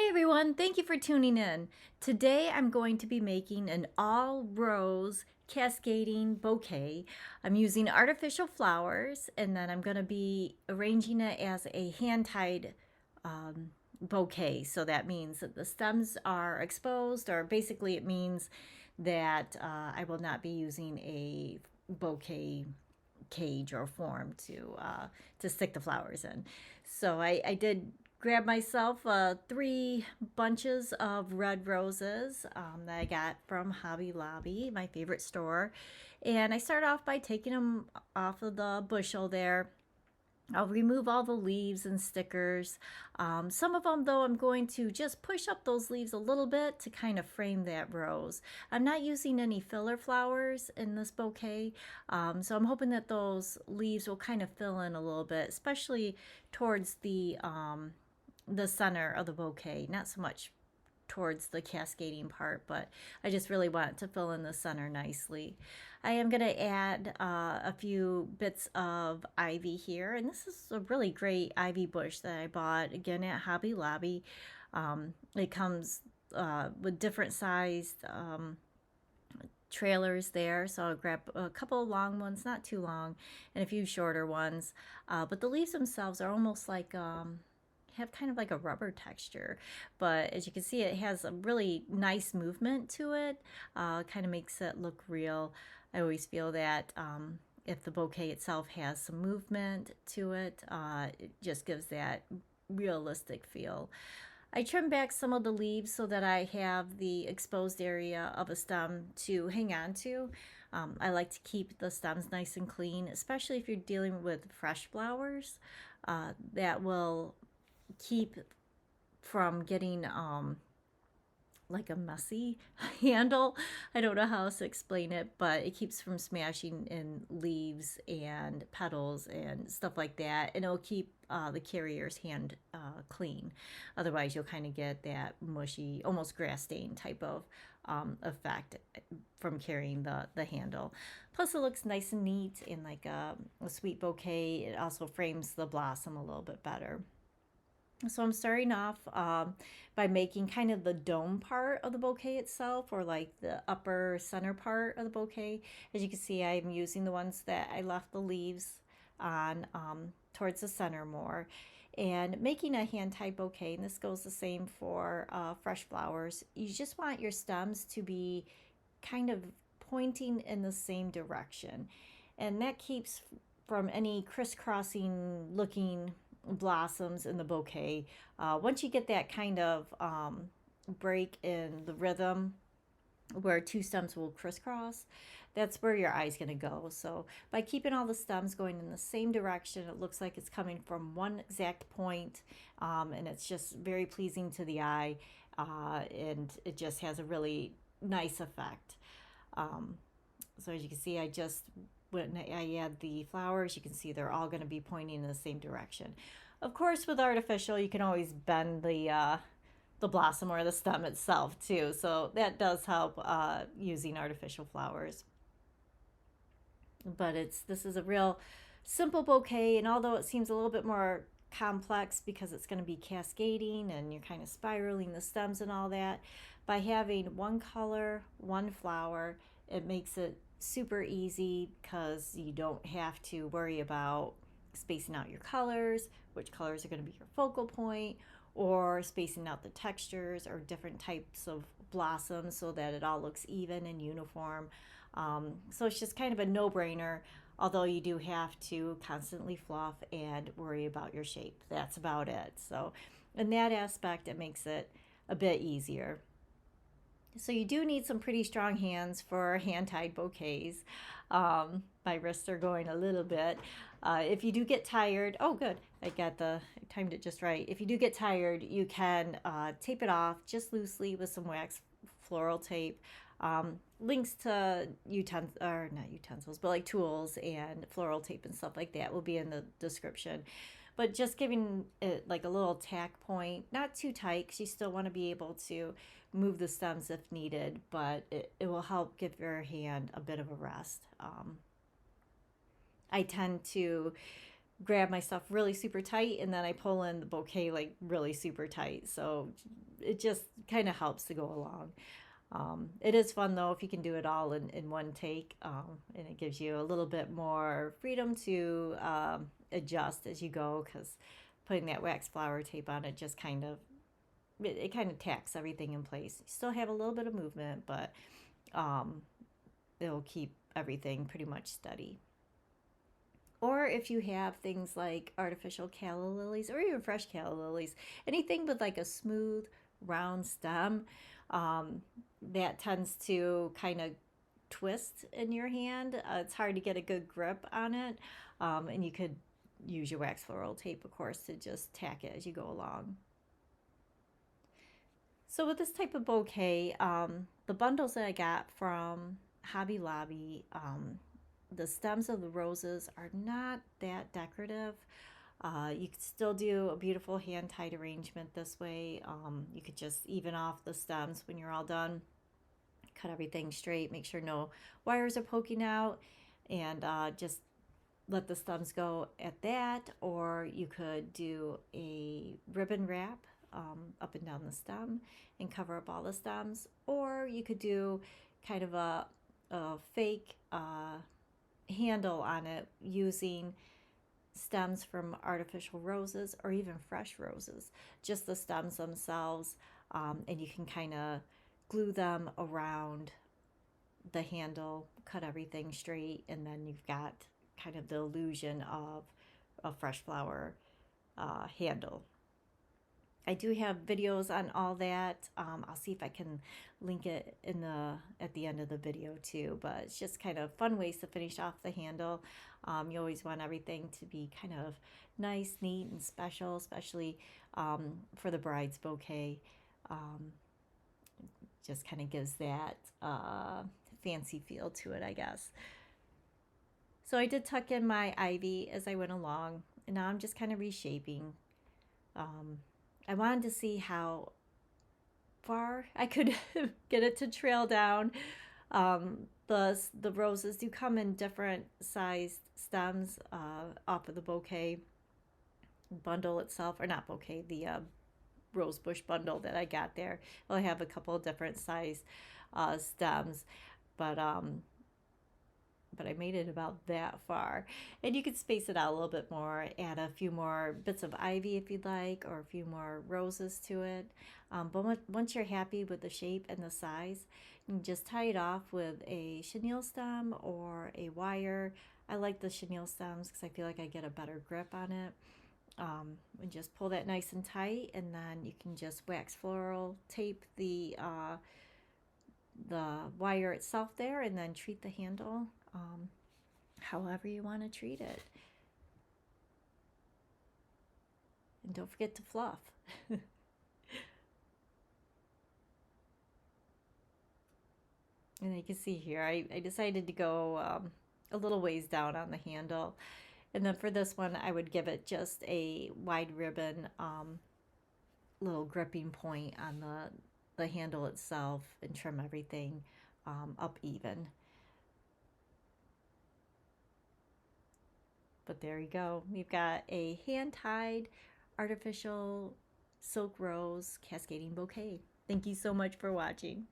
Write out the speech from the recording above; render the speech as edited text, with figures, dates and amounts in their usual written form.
Hey everyone, thank you for tuning in. Today I'm going to be making an all rose cascading bouquet. I'm using artificial flowers and then I'm going to be arranging it as a hand-tied bouquet. So that means that the stems are exposed, or basically it means that I will not be using a bouquet cage or form to stick the flowers in. So I did grab myself 3 bunches of red roses that I got from Hobby Lobby, my favorite store. And I start off by taking them off of the bushel there. I'll remove all the leaves and stickers. Some of them, though, I'm going to just push up those leaves a little bit to kind of frame that rose. I'm not using any filler flowers in this bouquet, so I'm hoping that those leaves will kind of fill in a little bit, especially towards the center of the bouquet, not so much towards the cascading part, but I just really want it to fill in the center nicely. I am going to add a few bits of ivy here, and this is a really great ivy bush that I bought again at Hobby Lobby. It comes with different sized trailers there, so I'll grab a couple of long ones, not too long, and a few shorter ones. But the leaves themselves are almost like have kind of like a rubber texture, but as you can see, it has a really nice movement to it. Kind of makes it look real. I always feel that if the bouquet itself has some movement to it, it just gives that realistic feel. I trim back some of the leaves so that I have the exposed area of a stem to hang on to. I like to keep the stems nice and clean, especially if you're dealing with fresh flowers. That will keep from getting like a messy handle. I don't know how else to explain it, but it keeps from smashing in leaves and petals and stuff like that, and it'll keep the carrier's hand clean. Otherwise, you'll kind of get that mushy, almost grass stain type of effect from carrying the handle. Plus, it looks nice and neat in like a sweet bouquet. It also frames the blossom a little bit better. So I'm starting off by making kind of the dome part of the bouquet itself, or like the upper center part of the bouquet. As you can see, I'm using the ones that I left the leaves on towards the center more. And making a hand-tied bouquet, and this goes the same for fresh flowers, you just want your stems to be kind of pointing in the same direction. And that keeps from any crisscrossing looking blossoms in the bouquet. Once you get that kind of break in the rhythm where 2 stems will crisscross, that's where your eye's going to go. So by keeping all the stems going in the same direction, it looks like it's coming from one exact point, and it's just very pleasing to the eye, and it just has a really nice effect. So as you can see, when I add the flowers, you can see they're all going to be pointing in the same direction. Of course, with artificial, you can always bend the blossom or the stem itself too. So that does help using artificial flowers. But this is a real simple bouquet, and although it seems a little bit more complex because it's going to be cascading and you're kind of spiraling the stems and all that, by having one color, one flower, it makes it super easy because you don't have to worry about spacing out your colors, which colors are going to be your focal point, or spacing out the textures or different types of blossoms so that it all looks even and uniform. So it's just kind of a no-brainer, although you do have to constantly fluff and worry about your shape. That's about it. So in that aspect, it makes it a bit easier. So you do need some pretty strong hands for hand-tied bouquets. My wrists are going a little bit. If you do get tired, oh good, I timed it just right. If you do get tired, you can tape it off just loosely with some wax floral tape. Links to not utensils, but like tools and floral tape and stuff like that will be in the description. But just giving it like a little tack point, not too tight because you still want to be able to move the stems if needed, but it will help give your hand a bit of a rest. I tend to grab my stuff really super tight and then I pull in the bouquet like really super tight. So it just kind of helps to go along. It is fun though if you can do it all in one take, and it gives you a little bit more freedom to adjust as you go, because putting that wax flower tape on it just kind of it kind of tacks everything in place. You still have a little bit of movement, but um, it'll keep everything pretty much steady. Or if you have things like artificial calla lilies or even fresh calla lilies, anything with like a smooth, round stem, um, that tends to kind of twist in your hand. It's hard to get a good grip on it. And you could use your wax floral tape, of course, to just tack it as you go along. So with this type of bouquet, the bundles that I got from Hobby Lobby, the stems of the roses are not that decorative. You could still do a beautiful hand-tied arrangement this way. You could just even off the stems when you're all done. Cut everything straight, make sure no wires are poking out, and just let the stems go at that. Or you could do a ribbon wrap up and down the stem and cover up all the stems. Or you could do kind of a fake handle on it using stems from artificial roses or even fresh roses, just the stems themselves, and you can kind of glue them around the handle, cut everything straight, and then you've got kind of the illusion of a fresh flower handle. I do have videos on all that. I'll see if I can link it in at the end of the video too, but it's just kind of fun ways to finish off the handle. You always want everything to be kind of nice, neat, and special, especially for the bride's bouquet. Just kind of gives that fancy feel to it, I guess. So I did tuck in my ivy as I went along, and now I'm just kind of reshaping. I wanted to see how far I could get it to trail down. The roses do come in different sized stems off of the bouquet bundle itself, or not bouquet, the rose bush bundle that I got there. Well, I have a couple of different size stems, but I made it about that far. And you could space it out a little bit more, add a few more bits of ivy if you'd like, or a few more roses to it. But once you're happy with the shape and the size, you can just tie it off with a chenille stem or a wire. I like the chenille stems because I feel like I get a better grip on it. And just pull that nice and tight, and then you can just wax floral tape the wire itself there, and then treat the handle however you want to treat it. And don't forget to fluff. And you can see here, I decided to go a little ways down on the handle. And then for this one, I would give it just a wide ribbon little gripping point on the handle itself and trim everything up even. But there you go. We've got a hand-tied artificial silk rose cascading bouquet. Thank you so much for watching.